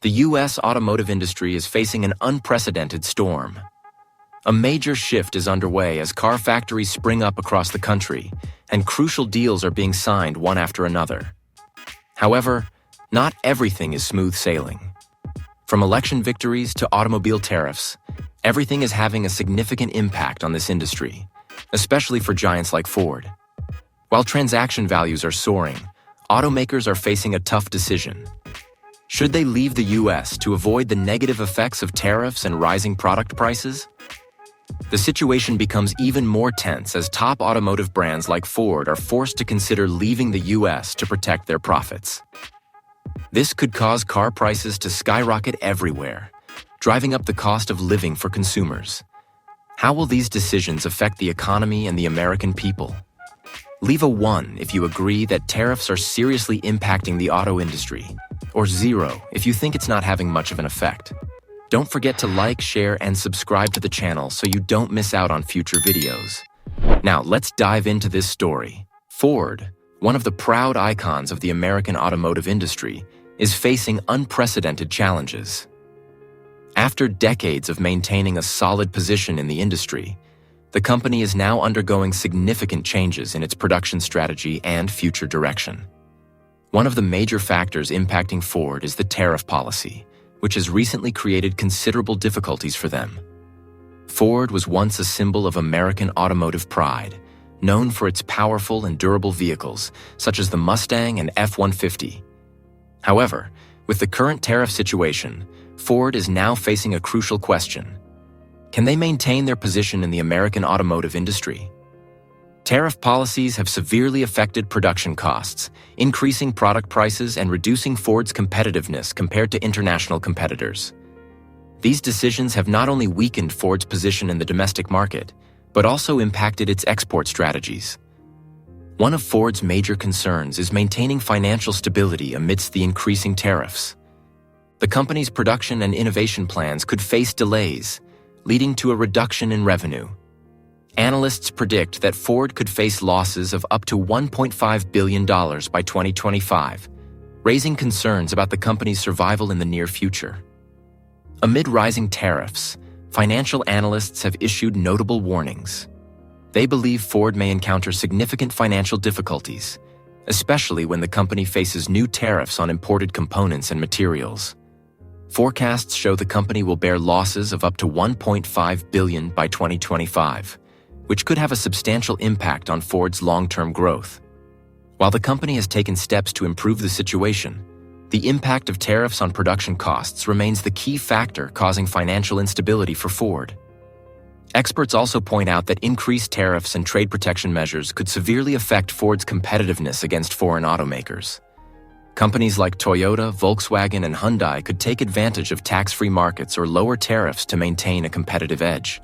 The U.S. automotive industry is facing an unprecedented storm. A major shift is underway as car factories spring up across the country, and crucial deals are being signed one after another. However, not everything is smooth sailing. From election victories to automobile tariffs, everything is having a significant impact on this industry, especially for giants like Ford. While transaction values are soaring, automakers are facing a tough decision. Should they leave the U.S. to avoid the negative effects of tariffs and rising product prices? The situation becomes even more tense as top automotive brands like Ford are forced to consider leaving the U.S. to protect their profits. This could cause car prices to skyrocket everywhere, driving up the cost of living for consumers. How will these decisions affect the economy and the American people? Leave a 1 if you agree that tariffs are seriously impacting the auto industry, or 0 if you think it's not having much of an effect. Don't forget to like, share, and subscribe to the channel so you don't miss out on future videos. Now, let's dive into this story. Ford, one of the proud icons of the American automotive industry, is facing unprecedented challenges. After decades of maintaining a solid position in the industry, the company is now undergoing significant changes in its production strategy and future direction. One of the major factors impacting Ford is the tariff policy, which has recently created considerable difficulties for them. Ford was once a symbol of American automotive pride, known for its powerful and durable vehicles, such as the Mustang and F-150. However, with the current tariff situation, Ford is now facing a crucial question. Can they maintain their position in the American automotive industry? Tariff policies have severely affected production costs, increasing product prices and reducing Ford's competitiveness compared to international competitors. These decisions have not only weakened Ford's position in the domestic market, but also impacted its export strategies. One of Ford's major concerns is maintaining financial stability amidst the increasing tariffs. The company's production and innovation plans could face delays, leading to a reduction in revenue. Analysts predict that Ford could face losses of up to $1.5 billion by 2025, raising concerns about the company's survival in the near future. Amid rising tariffs, financial analysts have issued notable warnings. They believe Ford may encounter significant financial difficulties, especially when the company faces new tariffs on imported components and materials. Forecasts show the company will bear losses of up to $1.5 billion by 2025, which could have a substantial impact on Ford's long-term growth. While the company has taken steps to improve the situation, the impact of tariffs on production costs remains the key factor causing financial instability for Ford. Experts also point out that increased tariffs and trade protection measures could severely affect Ford's competitiveness against foreign automakers. Companies like Toyota, Volkswagen, and Hyundai could take advantage of tax-free markets or lower tariffs to maintain a competitive edge.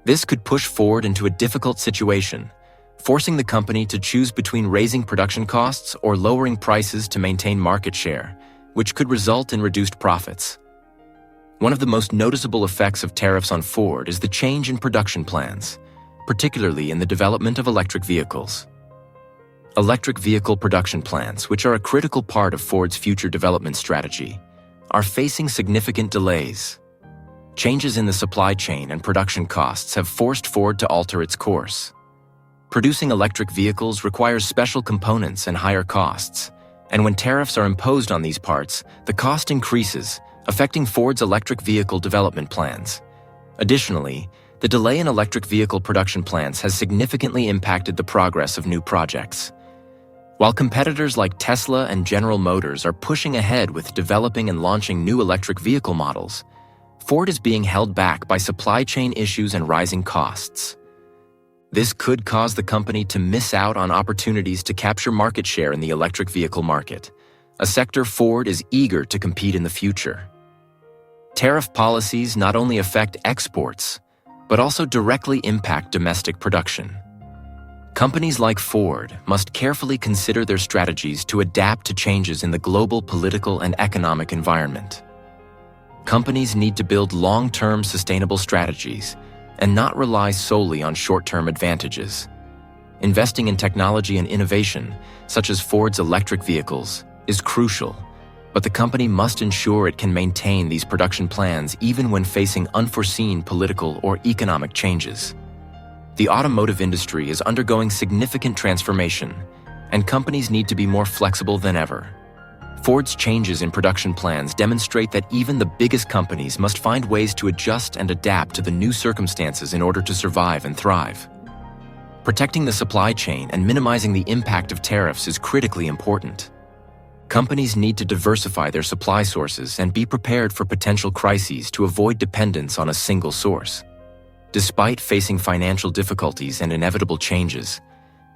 This could push Ford into a difficult situation, forcing the company to choose between raising production costs or lowering prices to maintain market share, which could result in reduced profits. One of the most noticeable effects of tariffs on Ford is the change in production plans, particularly in the development of electric vehicles. Electric vehicle production plants, which are a critical part of Ford's future development strategy, are facing significant delays. Changes in the supply chain and production costs have forced Ford to alter its course. Producing electric vehicles requires special components and higher costs, and when tariffs are imposed on these parts, the cost increases, affecting Ford's electric vehicle development plans. Additionally, the delay in electric vehicle production plants has significantly impacted the progress of new projects. While competitors like Tesla and General Motors are pushing ahead with developing and launching new electric vehicle models, Ford is being held back by supply chain issues and rising costs. This could cause the company to miss out on opportunities to capture market share in the electric vehicle market, a sector Ford is eager to compete in the future. Tariff policies not only affect exports, but also directly impact domestic production. Companies like Ford must carefully consider their strategies to adapt to changes in the global political and economic environment. Companies need to build long-term sustainable strategies and not rely solely on short-term advantages. Investing in technology and innovation, such as Ford's electric vehicles, is crucial, but the company must ensure it can maintain these production plans even when facing unforeseen political or economic changes. The automotive industry is undergoing significant transformation, and companies need to be more flexible than ever. Ford's changes in production plans demonstrate that even the biggest companies must find ways to adjust and adapt to the new circumstances in order to survive and thrive. Protecting the supply chain and minimizing the impact of tariffs is critically important. Companies need to diversify their supply sources and be prepared for potential crises to avoid dependence on a single source. Despite facing financial difficulties and inevitable changes,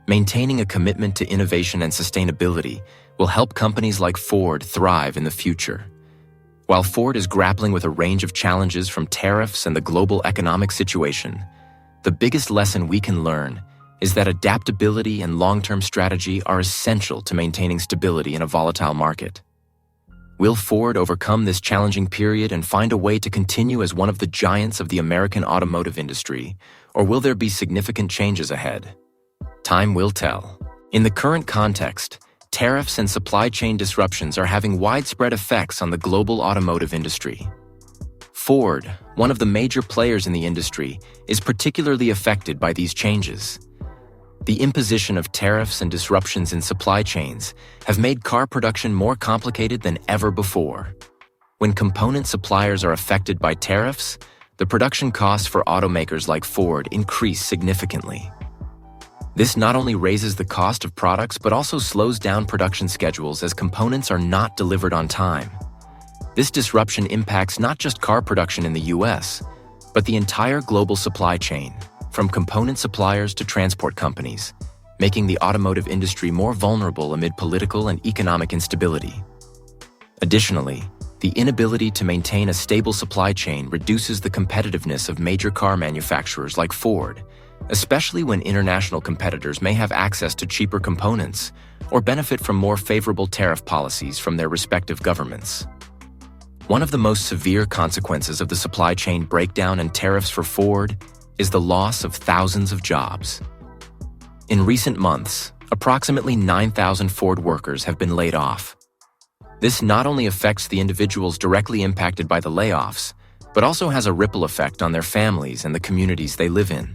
maintaining a commitment to innovation and sustainability will help companies like Ford thrive in the future. While Ford is grappling with a range of challenges from tariffs and the global economic situation, the biggest lesson we can learn is that adaptability and long-term strategy are essential to maintaining stability in a volatile market. Will Ford overcome this challenging period and find a way to continue as one of the giants of the American automotive industry, or will there be significant changes ahead? Time will tell. In the current context, tariffs and supply chain disruptions are having widespread effects on the global automotive industry. Ford, one of the major players in the industry, is particularly affected by these changes. The imposition of tariffs and disruptions in supply chains have made car production more complicated than ever before. When component suppliers are affected by tariffs, the production costs for automakers like Ford increase significantly. This not only raises the cost of products but also slows down production schedules as components are not delivered on time. This disruption impacts not just car production in the US, but the entire global supply chain, from component suppliers to transport companies, making the automotive industry more vulnerable amid political and economic instability. Additionally, the inability to maintain a stable supply chain reduces the competitiveness of major car manufacturers like Ford, especially when international competitors may have access to cheaper components or benefit from more favorable tariff policies from their respective governments. One of the most severe consequences of the supply chain breakdown and tariffs for Ford is the loss of thousands of jobs. In recent months, approximately 9,000 Ford workers have been laid off. This not only affects the individuals directly impacted by the layoffs, but also has a ripple effect on their families and the communities they live in.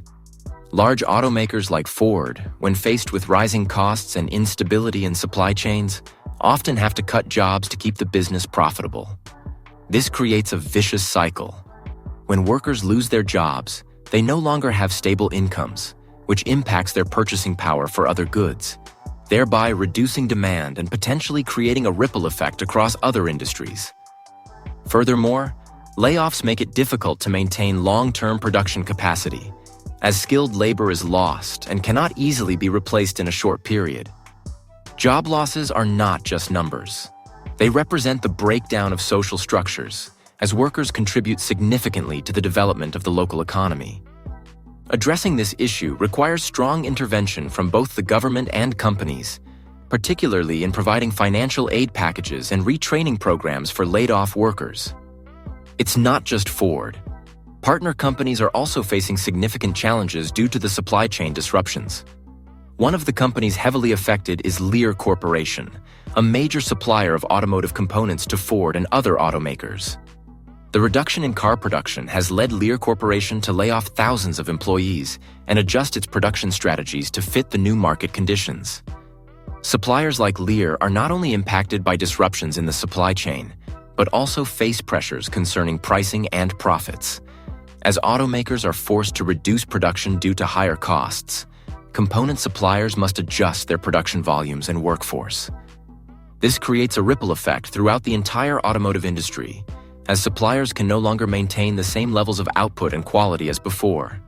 Large automakers like Ford, when faced with rising costs and instability in supply chains, often have to cut jobs to keep the business profitable. This creates a vicious cycle. When workers lose their jobs, they no longer have stable incomes, which impacts their purchasing power for other goods, thereby reducing demand and potentially creating a ripple effect across other industries. Furthermore, layoffs make it difficult to maintain long-term production capacity, as skilled labor is lost and cannot easily be replaced in a short period. Job losses are not just numbers. They represent the breakdown of social structures, as workers contribute significantly to the development of the local economy. Addressing this issue requires strong intervention from both the government and companies, particularly in providing financial aid packages and retraining programs for laid-off workers. It's not just Ford. Partner companies are also facing significant challenges due to the supply chain disruptions. One of the companies heavily affected is Lear Corporation, a major supplier of automotive components to Ford and other automakers. The reduction in car production has led Lear Corporation to lay off thousands of employees and adjust its production strategies to fit the new market conditions. Suppliers like Lear are not only impacted by disruptions in the supply chain, but also face pressures concerning pricing and profits. As automakers are forced to reduce production due to higher costs, component suppliers must adjust their production volumes and workforce. This creates a ripple effect throughout the entire automotive industry, as suppliers can no longer maintain the same levels of output and quality as before.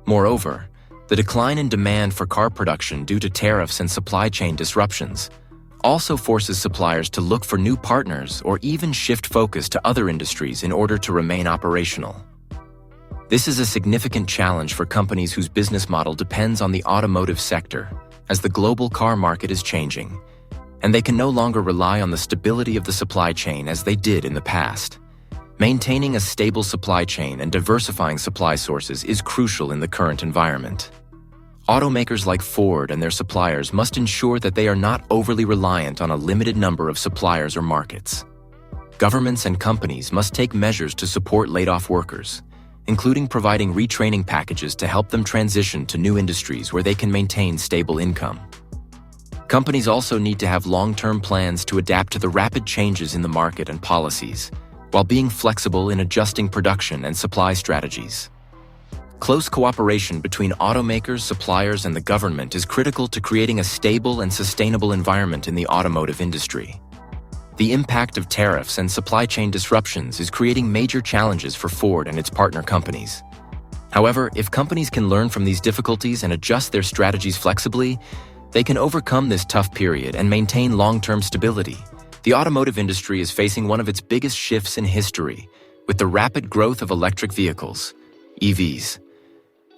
Moreover, the decline in demand for car production due to tariffs and supply chain disruptions also forces suppliers to look for new partners or even shift focus to other industries in order to remain operational. This is a significant challenge for companies whose business model depends on the automotive sector, as the global car market is changing, and they can no longer rely on the stability of the supply chain as they did in the past. Maintaining a stable supply chain and diversifying supply sources is crucial in the current environment. Automakers like Ford and their suppliers must ensure that they are not overly reliant on a limited number of suppliers or markets. governments and companies must take measures to support laid-off workers, including providing retraining packages to help them transition to new industries where they can maintain stable income. Companies also need to have long-term plans to adapt to the rapid changes in the market and policies, while being flexible in adjusting production and supply strategies. Close cooperation between automakers, suppliers, and the government is critical to creating a stable and sustainable environment in the automotive industry. The impact of tariffs and supply chain disruptions is creating major challenges for Ford and its partner companies. However, if companies can learn from these difficulties and adjust their strategies flexibly, they can overcome this tough period and maintain long-term stability. The automotive industry is facing one of its biggest shifts in history, with the rapid growth of electric vehicles, EVs.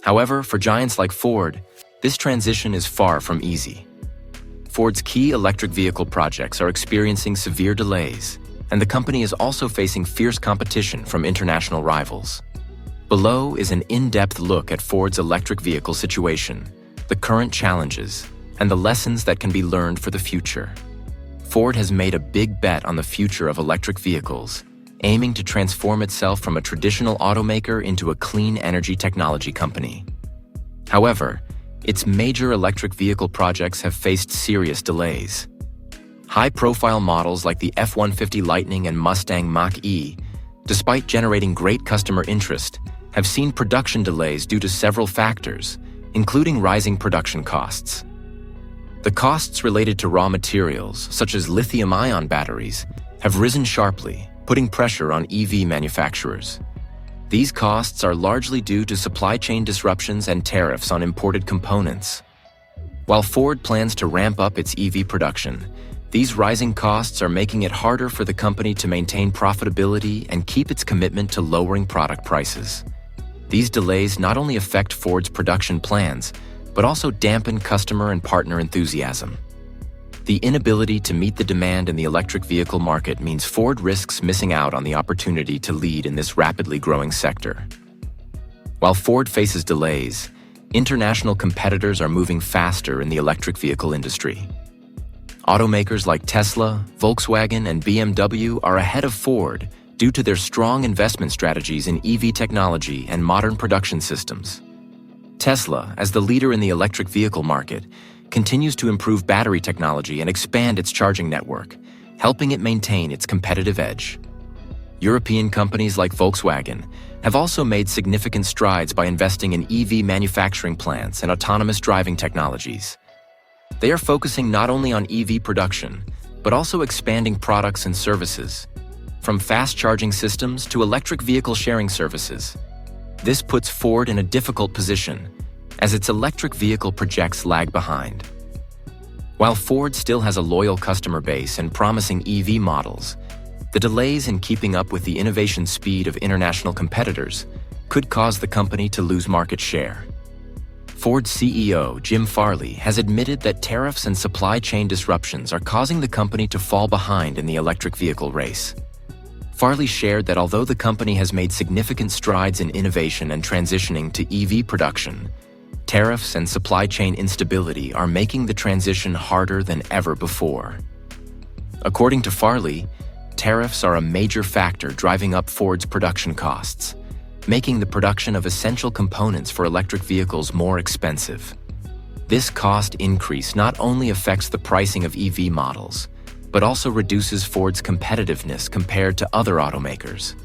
However, for giants like Ford, this transition is far from easy. Ford's key electric vehicle projects are experiencing severe delays, and the company is also facing fierce competition from international rivals. Below is an in-depth look at Ford's electric vehicle situation, the current challenges, and the lessons that can be learned for the future. Ford has made a big bet on the future of electric vehicles, aiming to transform itself from a traditional automaker into a clean energy technology company. However, its major electric vehicle projects have faced serious delays. High-profile models like the F-150 Lightning and Mustang Mach-E, despite generating great customer interest, have seen production delays due to several factors, including rising production costs. The costs related to raw materials, such as lithium-ion batteries, have risen sharply, putting pressure on EV manufacturers. These costs are largely due to supply chain disruptions and tariffs on imported components. While Ford plans to ramp up its EV production, these rising costs are making it harder for the company to maintain profitability and keep its commitment to lowering product prices. These delays not only affect Ford's production plans, but also dampen customer and partner enthusiasm. The inability to meet the demand in the electric vehicle market means Ford risks missing out on the opportunity to lead in this rapidly growing sector. While Ford faces delays, international competitors are moving faster in the electric vehicle industry. Automakers like Tesla, Volkswagen, and BMW are ahead of Ford due to their strong investment strategies in EV technology and modern production systems. Tesla, as the leader in the electric vehicle market, continues to improve battery technology and expand its charging network, helping it maintain its competitive edge. European companies like Volkswagen have also made significant strides by investing in EV manufacturing plants and autonomous driving technologies. They are focusing not only on EV production, but also expanding products and services, from fast charging systems to electric vehicle sharing services. This puts Ford in a difficult position, as its electric vehicle projects lag behind. While Ford still has a loyal customer base and promising EV models, the delays in keeping up with the innovation speed of international competitors could cause the company to lose market share. Ford's CEO, Jim Farley, has admitted that tariffs and supply chain disruptions are causing the company to fall behind in the electric vehicle race. Farley shared that although the company has made significant strides in innovation and transitioning to EV production, tariffs and supply chain instability are making the transition harder than ever before. According to Farley, tariffs are a major factor driving up Ford's production costs, making the production of essential components for electric vehicles more expensive. This cost increase not only affects the pricing of EV models, but also reduces Ford's competitiveness compared to other automakers.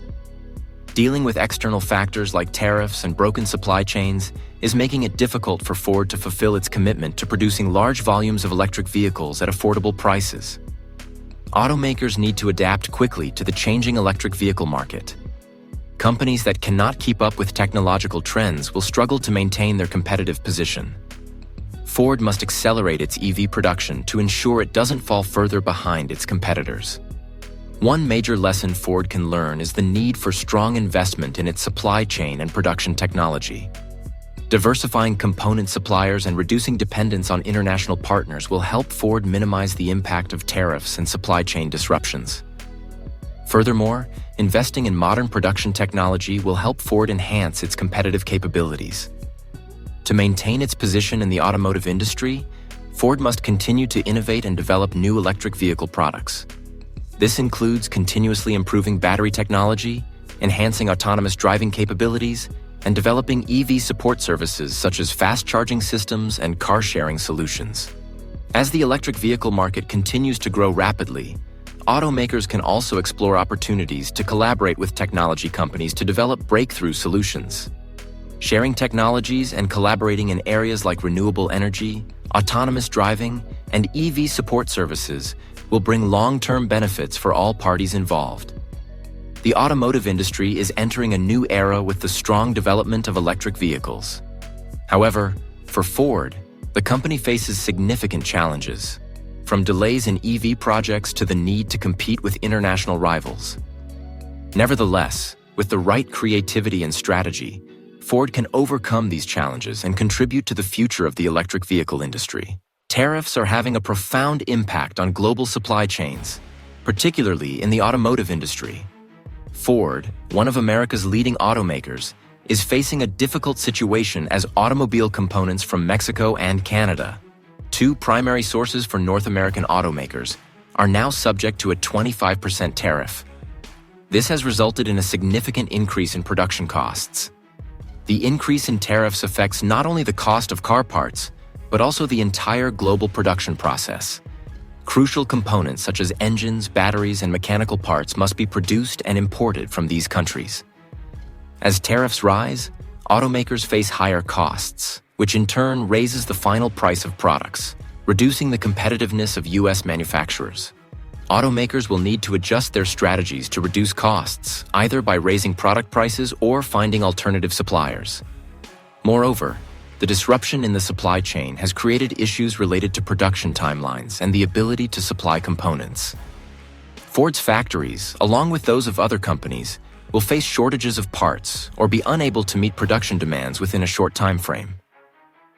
Dealing with external factors like tariffs and broken supply chains is making it difficult for Ford to fulfill its commitment to producing large volumes of electric vehicles at affordable prices. Automakers need to adapt quickly to the changing electric vehicle market. Companies that cannot keep up with technological trends will struggle to maintain their competitive position. Ford must accelerate its EV production to ensure it doesn't fall further behind its competitors. One major lesson Ford can learn is the need for strong investment in its supply chain and production technology. Diversifying component suppliers and reducing dependence on international partners will help Ford minimize the impact of tariffs and supply chain disruptions. Furthermore, investing in modern production technology will help Ford enhance its competitive capabilities. To maintain its position in the automotive industry, Ford must continue to innovate and develop new electric vehicle products. This includes continuously improving battery technology, enhancing autonomous driving capabilities, and developing EV support services such as fast charging systems and car-sharing solutions. As the electric vehicle market continues to grow rapidly, automakers can also explore opportunities to collaborate with technology companies to develop breakthrough solutions. Sharing technologies and collaborating in areas like renewable energy, autonomous driving, and EV support services will bring long-term benefits for all parties involved. The automotive industry is entering a new era with the strong development of electric vehicles. However, for Ford, the company faces significant challenges, from delays in EV projects to the need to compete with international rivals. Nevertheless, with the right creativity and strategy, Ford can overcome these challenges and contribute to the future of the electric vehicle industry. Tariffs are having a profound impact on global supply chains, particularly in the automotive industry. Ford, one of America's leading automakers, is facing a difficult situation as automobile components from Mexico and Canada, two primary sources for North American automakers, are now subject to a 25% tariff. This has resulted in a significant increase in production costs. The increase in tariffs affects not only the cost of car parts, but also the entire global production process. Crucial components such as engines, batteries, and mechanical parts must be produced and imported from these countries. As tariffs rise, automakers face higher costs, which in turn raises the final price of products, reducing the competitiveness of U.S. manufacturers. Automakers will need to adjust their strategies to reduce costs, either by raising product prices or finding alternative suppliers. Moreover, the disruption in the supply chain has created issues related to production timelines and the ability to supply components. Ford's factories, along with those of other companies, will face shortages of parts or be unable to meet production demands within a short time frame.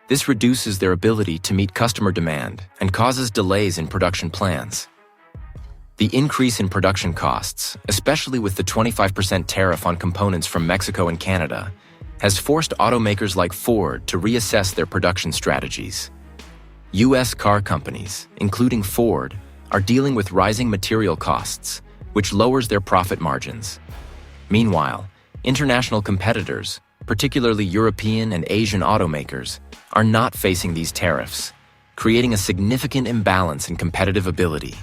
This reduces their ability to meet customer demand and causes delays in production plans. The increase in production costs, especially with the 25% tariff on components from Mexico and Canada, has forced automakers like Ford to reassess their production strategies. U.S. car companies, including Ford, are dealing with rising material costs, which lowers their profit margins. Meanwhile, international competitors, particularly European and Asian automakers, are not facing these tariffs, creating a significant imbalance in competitive ability.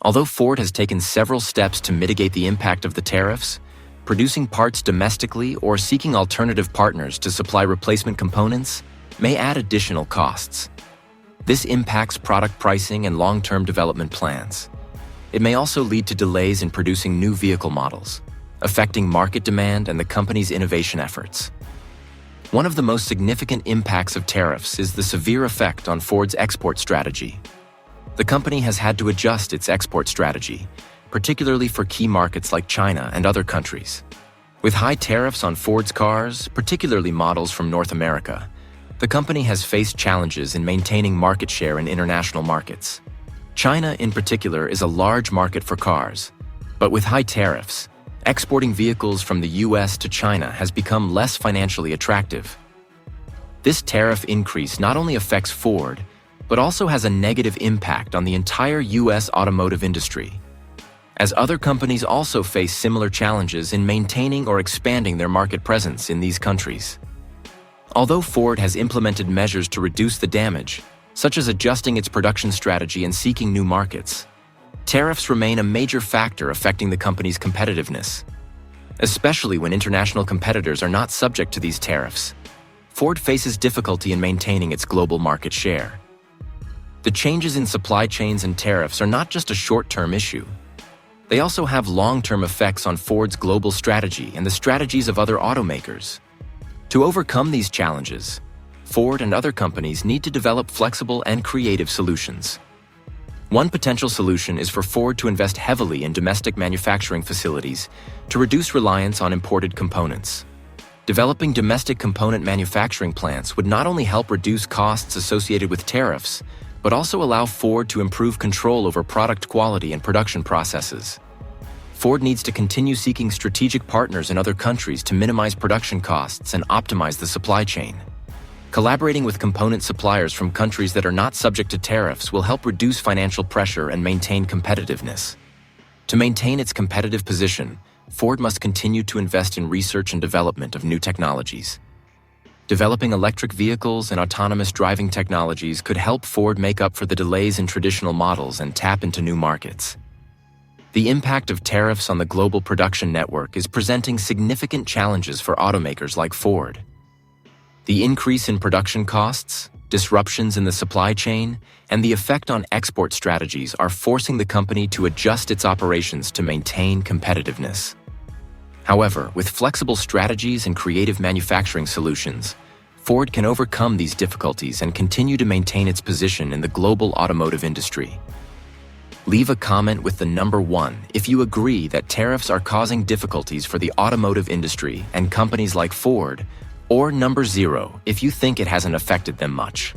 Although Ford has taken several steps to mitigate the impact of the tariffs, producing parts domestically or seeking alternative partners to supply replacement components may add additional costs. This impacts product pricing and long-term development plans. It may also lead to delays in producing new vehicle models, affecting market demand and the company's innovation efforts. One of the most significant impacts of tariffs is the severe effect on Ford's export strategy. The company has had to adjust its export strategy, particularly for key markets like China and other countries. With high tariffs on Ford's cars, particularly models from North America, the company has faced challenges in maintaining market share in international markets. China, in particular, is a large market for cars, but with high tariffs, exporting vehicles from the U.S. to China has become less financially attractive. This tariff increase not only affects Ford, but also has a negative impact on the entire U.S. automotive industry, as other companies also face similar challenges in maintaining or expanding their market presence in these countries. Although Ford has implemented measures to reduce the damage, such as adjusting its production strategy and seeking new markets, tariffs remain a major factor affecting the company's competitiveness. Especially when international competitors are not subject to these tariffs, Ford faces difficulty in maintaining its global market share. The changes in supply chains and tariffs are not just a short-term issue. They also have long-term effects on Ford's global strategy and the strategies of other automakers. To overcome these challenges, Ford and other companies need to develop flexible and creative solutions. One potential solution is for Ford to invest heavily in domestic manufacturing facilities to reduce reliance on imported components. Developing domestic component manufacturing plants would not only help reduce costs associated with tariffs, but also allow Ford to improve control over product quality and production processes. Ford needs to continue seeking strategic partners in other countries to minimize production costs and optimize the supply chain. Collaborating with component suppliers from countries that are not subject to tariffs will help reduce financial pressure and maintain competitiveness. To maintain its competitive position, Ford must continue to invest in research and development of new technologies. Developing electric vehicles and autonomous driving technologies could help Ford make up for the delays in traditional models and tap into new markets. The impact of tariffs on the global production network is presenting significant challenges for automakers like Ford. The increase in production costs, disruptions in the supply chain, and the effect on export strategies are forcing the company to adjust its operations to maintain competitiveness. However, with flexible strategies and creative manufacturing solutions, Ford can overcome these difficulties and continue to maintain its position in the global automotive industry. Leave a comment with the number 1 if you agree that tariffs are causing difficulties for the automotive industry and companies like Ford, or number 0 if you think it hasn't affected them much.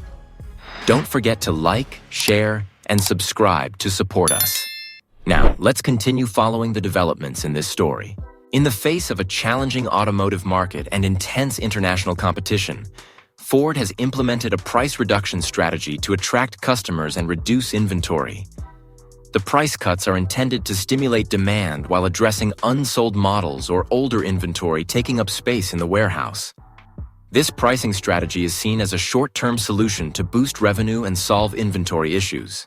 Don't forget to like, share, and subscribe to support us. Now, let's continue following the developments in this story. In the face of a challenging automotive market and intense international competition, Ford has implemented a price reduction strategy to attract customers and reduce inventory. The price cuts are intended to stimulate demand while addressing unsold models or older inventory taking up space in the warehouse. This pricing strategy is seen as a short-term solution to boost revenue and solve inventory issues.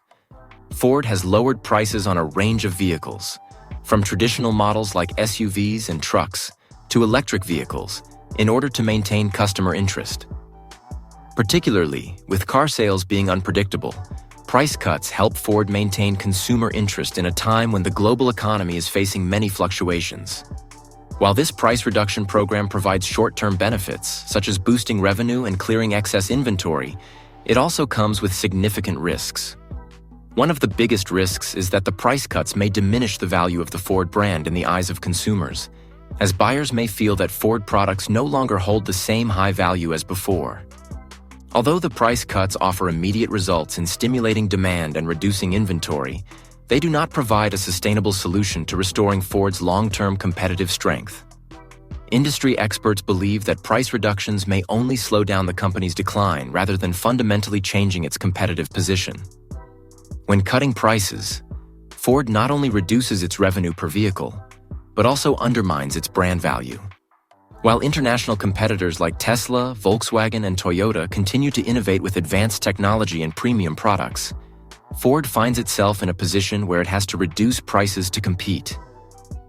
Ford has lowered prices on a range of vehicles, from traditional models like SUVs and trucks to electric vehicles, in order to maintain customer interest. Particularly, with car sales being unpredictable, price cuts help Ford maintain consumer interest in a time when the global economy is facing many fluctuations. While this price reduction program provides short-term benefits, such as boosting revenue and clearing excess inventory, it also comes with significant risks. One of the biggest risks is that the price cuts may diminish the value of the Ford brand in the eyes of consumers, as buyers may feel that Ford products no longer hold the same high value as before. Although the price cuts offer immediate results in stimulating demand and reducing inventory, they do not provide a sustainable solution to restoring Ford's long-term competitive strength. Industry experts believe that price reductions may only slow down the company's decline rather than fundamentally changing its competitive position. When cutting prices, Ford not only reduces its revenue per vehicle, but also undermines its brand value. While international competitors like Tesla, Volkswagen, and Toyota continue to innovate with advanced technology and premium products, Ford finds itself in a position where it has to reduce prices to compete.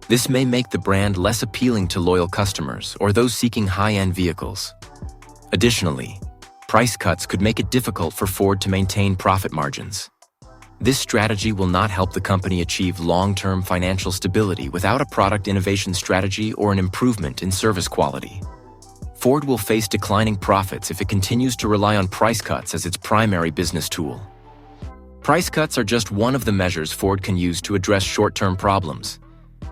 This may make the brand less appealing to loyal customers or those seeking high-end vehicles. Additionally, price cuts could make it difficult for Ford to maintain profit margins. This strategy will not help the company achieve long-term financial stability without a product innovation strategy or an improvement in service quality. Ford will face declining profits if it continues to rely on price cuts as its primary business tool. Price cuts are just one of the measures Ford can use to address short-term problems,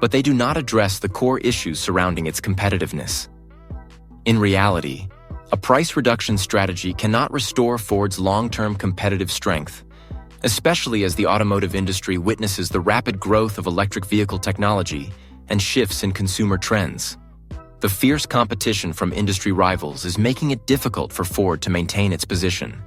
but they do not address the core issues surrounding its competitiveness. In reality, a price reduction strategy cannot restore Ford's long-term competitive strength, especially as the automotive industry witnesses the rapid growth of electric vehicle technology and shifts in consumer trends. The fierce competition from industry rivals is making it difficult for Ford to maintain its position.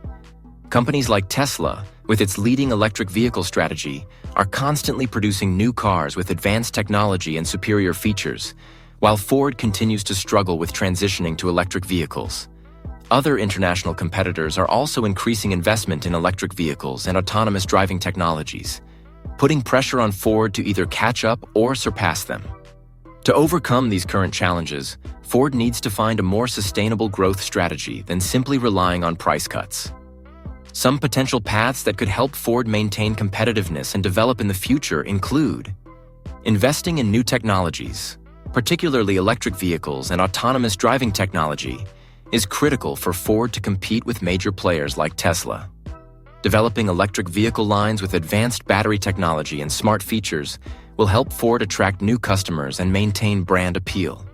Companies like Tesla, with its leading electric vehicle strategy, are constantly producing new cars with advanced technology and superior features, while Ford continues to struggle with transitioning to electric vehicles. Other international competitors are also increasing investment in electric vehicles and autonomous driving technologies, putting pressure on Ford to either catch up or surpass them. To overcome these current challenges, Ford needs to find a more sustainable growth strategy than simply relying on price cuts. Some potential paths that could help Ford maintain competitiveness and develop in the future include investing in new technologies, particularly electric vehicles and autonomous driving technology, is critical for Ford to compete with major players like Tesla. Developing electric vehicle lines with advanced battery technology and smart features will help Ford attract new customers and maintain brand appeal.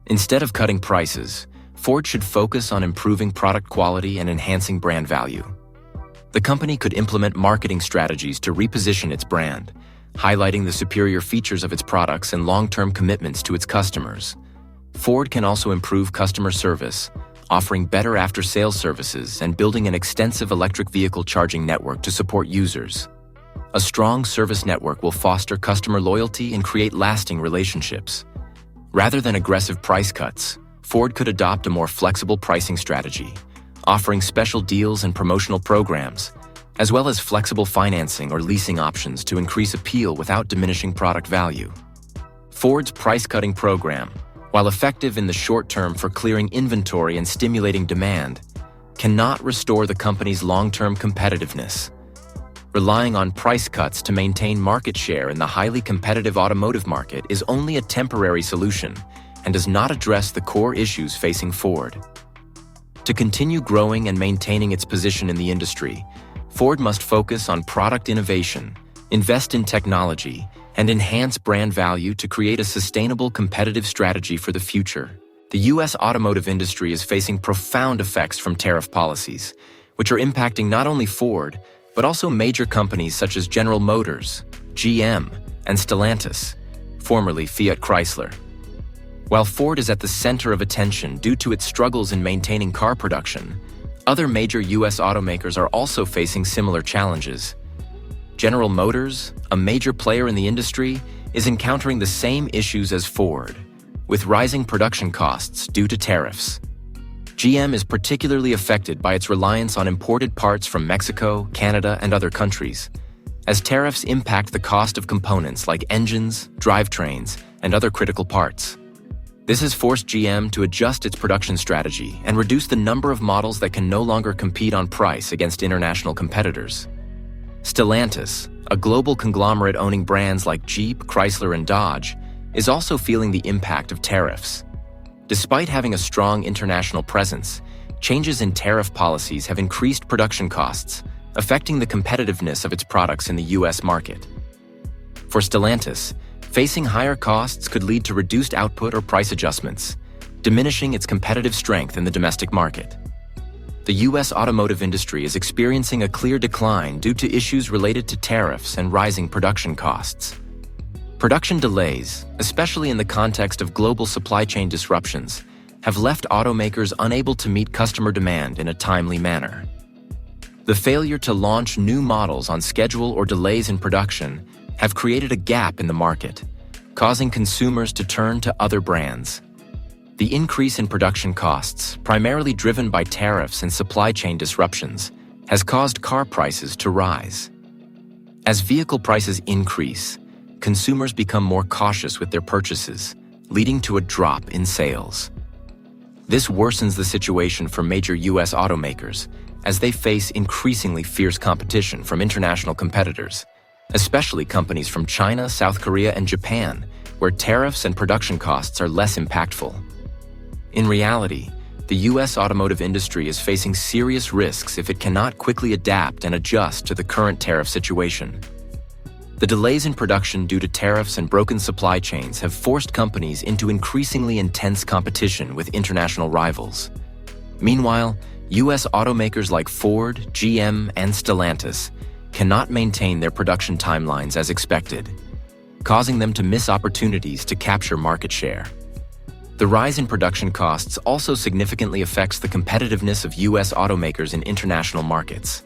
Instead of cutting prices, Ford should focus on improving product quality and enhancing brand value. The company could implement marketing strategies to reposition its brand, highlighting the superior features of its products and long-term commitments to its customers. Ford can also improve customer service, offering better after-sales services and building an extensive electric vehicle charging network to support users. A strong service network will foster customer loyalty and create lasting relationships. Rather than aggressive price cuts, Ford could adopt a more flexible pricing strategy, offering special deals and promotional programs, as well as flexible financing or leasing options to increase appeal without diminishing product value. Ford's price-cutting program, while effective in the short term for clearing inventory and stimulating demand, cannot restore the company's long-term competitiveness. Relying on price cuts to maintain market share in the highly competitive automotive market is only a temporary solution and does not address the core issues facing Ford. To continue growing and maintaining its position in the industry, Ford must focus on product innovation, invest in technology, and enhance brand value to create a sustainable competitive strategy for the future. The U.S. automotive industry is facing profound effects from tariff policies, which are impacting not only Ford, but also major companies such as General Motors, GM, and Stellantis, formerly Fiat Chrysler. While Ford is at the center of attention due to its struggles in maintaining car production, other major U.S. automakers are also facing similar challenges. General Motors, a major player in the industry, is encountering the same issues as Ford, with rising production costs due to tariffs. GM is particularly affected by its reliance on imported parts from Mexico, Canada, and other countries, as tariffs impact the cost of components like engines, drivetrains, and other critical parts. This has forced GM to adjust its production strategy and reduce the number of models that can no longer compete on price against international competitors. Stellantis, a global conglomerate owning brands like Jeep, Chrysler, and Dodge, is also feeling the impact of tariffs. Despite having a strong international presence, changes in tariff policies have increased production costs, affecting the competitiveness of its products in the U.S. market. For Stellantis, facing higher costs could lead to reduced output or price adjustments, diminishing its competitive strength in the domestic market. The U.S. automotive industry is experiencing a clear decline due to issues related to tariffs and rising production costs. Production delays, especially in the context of global supply chain disruptions, have left automakers unable to meet customer demand in a timely manner. The failure to launch new models on schedule or delays in production have created a gap in the market, causing consumers to turn to other brands. The increase in production costs, primarily driven by tariffs and supply chain disruptions, has caused car prices to rise. As vehicle prices increase, consumers become more cautious with their purchases, leading to a drop in sales. This worsens the situation for major U.S. automakers as they face increasingly fierce competition from international competitors, especially companies from China, South Korea, and Japan, where tariffs and production costs are less impactful. In reality, the U.S. automotive industry is facing serious risks if it cannot quickly adapt and adjust to the current tariff situation. The delays in production due to tariffs and broken supply chains have forced companies into increasingly intense competition with international rivals. Meanwhile, U.S. automakers like Ford, GM, and Stellantis cannot maintain their production timelines as expected, causing them to miss opportunities to capture market share. The rise in production costs also significantly affects the competitiveness of U.S. automakers in international markets.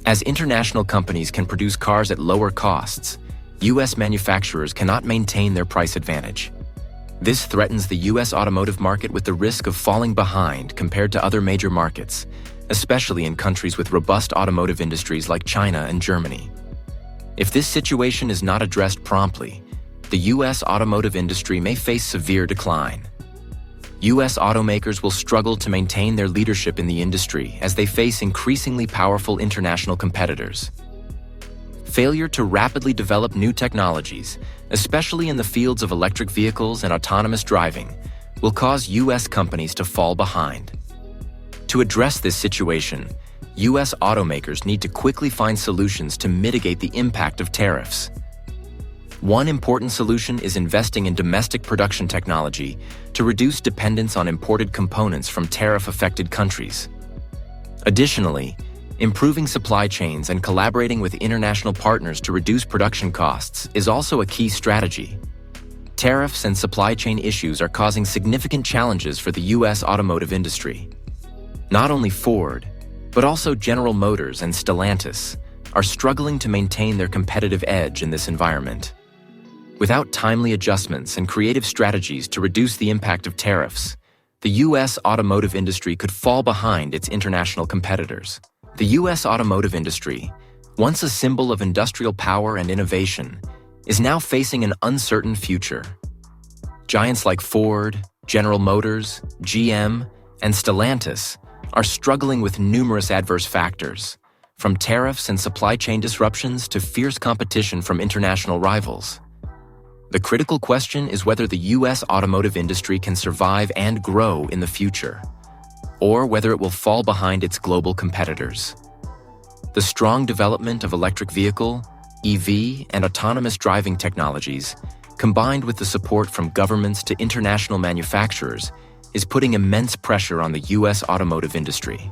As international companies can produce cars at lower costs, U.S. manufacturers cannot maintain their price advantage. This threatens the U.S. automotive market with the risk of falling behind compared to other major markets, especially in countries with robust automotive industries like China and Germany. If this situation is not addressed promptly, the U.S. automotive industry may face severe decline. U.S. automakers will struggle to maintain their leadership in the industry as they face increasingly powerful international competitors. Failure to rapidly develop new technologies, especially in the fields of electric vehicles and autonomous driving, will cause U.S. companies to fall behind. To address this situation, U.S. automakers need to quickly find solutions to mitigate the impact of tariffs. One important solution is investing in domestic production technology to reduce dependence on imported components from tariff-affected countries. Additionally, improving supply chains and collaborating with international partners to reduce production costs is also a key strategy. Tariffs and supply chain issues are causing significant challenges for the U.S. automotive industry. Not only Ford, but also General Motors and Stellantis, are struggling to maintain their competitive edge in this environment. Without timely adjustments and creative strategies to reduce the impact of tariffs, the U.S. automotive industry could fall behind its international competitors. The U.S. automotive industry, once a symbol of industrial power and innovation, is now facing an uncertain future. Giants like Ford, General Motors, GM, and Stellantis are struggling with numerous adverse factors, from tariffs and supply chain disruptions to fierce competition from international rivals. The critical question is whether the U.S. automotive industry can survive and grow in the future, or whether it will fall behind its global competitors. The strong development of electric vehicle, EV, and autonomous driving technologies, combined with the support from governments to international manufacturers, is putting immense pressure on the U.S. automotive industry.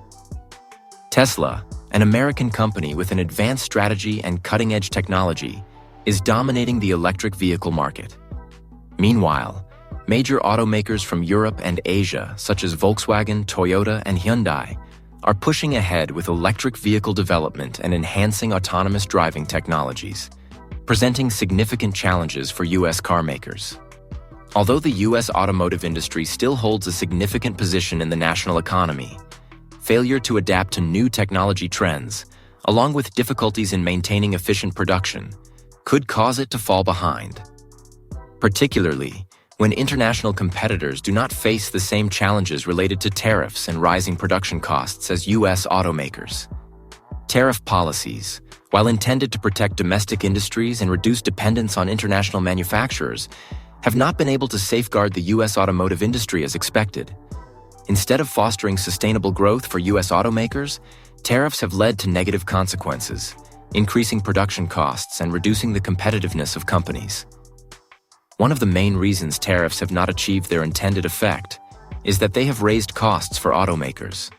Tesla, an American company with an advanced strategy and cutting-edge technology, is dominating the electric vehicle market. Meanwhile, major automakers from Europe and Asia, such as Volkswagen, Toyota, and Hyundai, are pushing ahead with electric vehicle development and enhancing autonomous driving technologies, presenting significant challenges for U.S. car makers. Although the U.S. automotive industry still holds a significant position in the national economy, failure to adapt to new technology trends, along with difficulties in maintaining efficient production, could cause it to fall behind. Particularly when international competitors do not face the same challenges related to tariffs and rising production costs as U.S. automakers. Tariff policies, while intended to protect domestic industries and reduce dependence on international manufacturers, have not been able to safeguard the U.S. automotive industry as expected. Instead of fostering sustainable growth for U.S. automakers, tariffs have led to negative consequences, increasing production costs and reducing the competitiveness of companies. One of the main reasons tariffs have not achieved their intended effect is that they have raised costs for automakers.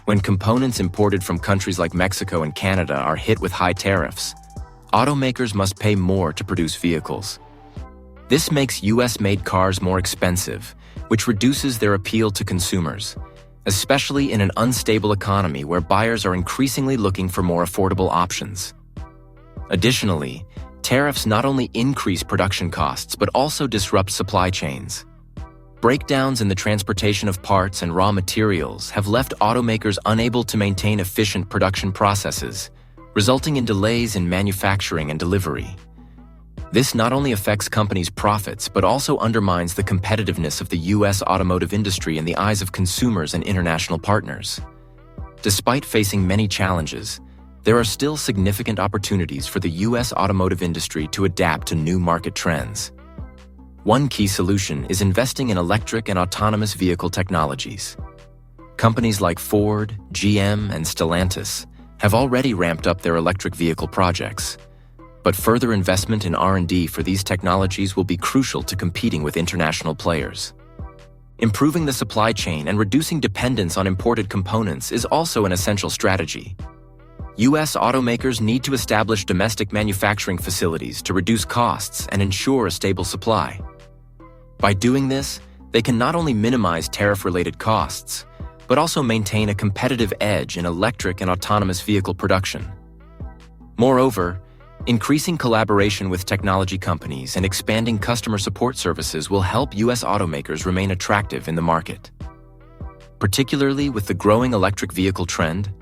When components imported from countries like Mexico and Canada are hit with high tariffs, automakers must pay more to produce vehicles. This makes U.S.-made cars more expensive, which reduces their appeal to consumers, especially in an unstable economy where buyers are increasingly looking for more affordable options. Additionally, tariffs not only increase production costs but also disrupt supply chains. Breakdowns in the transportation of parts and raw materials have left automakers unable to maintain efficient production processes, resulting in delays in manufacturing and delivery. This not only affects companies' profits but also undermines the competitiveness of the U.S. automotive industry in the eyes of consumers and international partners. Despite facing many challenges, there are still significant opportunities for the U.S. automotive industry to adapt to new market trends. One key solution is investing in electric and autonomous vehicle technologies. Companies like Ford, GM, and Stellantis have already ramped up their electric vehicle projects, but further investment in R&D for these technologies will be crucial to competing with international players. Improving the supply chain and reducing dependence on imported components is also an essential strategy. U.S. automakers need to establish domestic manufacturing facilities to reduce costs and ensure a stable supply. By doing this, they can not only minimize tariff-related costs, but also maintain a competitive edge in electric and autonomous vehicle production. Moreover, increasing collaboration with technology companies and expanding customer support services will help U.S. automakers remain attractive in the market. Particularly with the growing electric vehicle trend,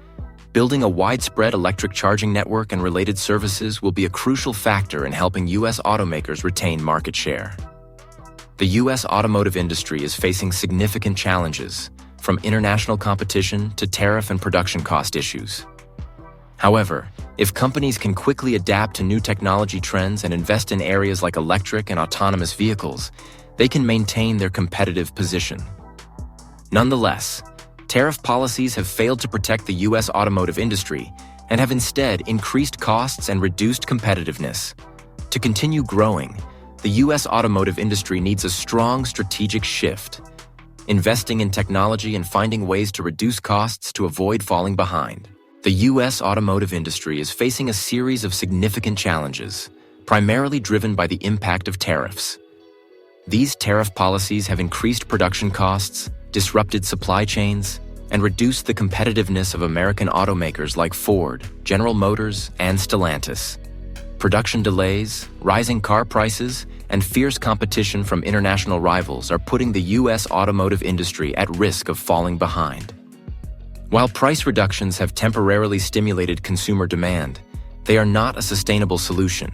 building a widespread electric charging network and related services will be a crucial factor in helping U.S. automakers retain market share. The U.S. automotive industry is facing significant challenges, from international competition to tariff and production cost issues. However, if companies can quickly adapt to new technology trends and invest in areas like electric and autonomous vehicles, they can maintain their competitive position. Nonetheless, tariff policies have failed to protect the U.S. automotive industry and have instead increased costs and reduced competitiveness. To continue growing, the U.S. automotive industry needs a strong strategic shift, investing in technology and finding ways to reduce costs to avoid falling behind. The U.S. automotive industry is facing a series of significant challenges, primarily driven by the impact of tariffs. These tariff policies have increased production costs, disrupted supply chains, and reduced the competitiveness of American automakers like Ford, General Motors, and Stellantis. Production delays, rising car prices, and fierce competition from international rivals are putting the U.S. automotive industry at risk of falling behind. While price reductions have temporarily stimulated consumer demand, they are not a sustainable solution.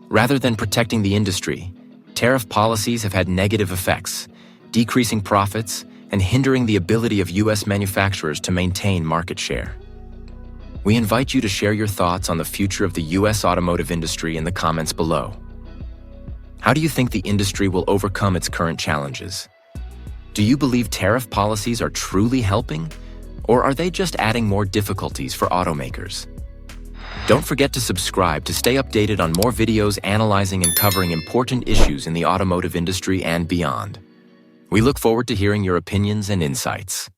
Rather than protecting the industry, tariff policies have had negative effects, decreasing profits and hindering the ability of U.S. manufacturers to maintain market share. We invite you to share your thoughts on the future of the U.S. automotive industry in the comments below. How do you think the industry will overcome its current challenges? Do you believe tariff policies are truly helping, or are they just adding more difficulties for automakers? Don't forget to subscribe to stay updated on more videos analyzing and covering important issues in the automotive industry and beyond. We look forward to hearing your opinions and insights.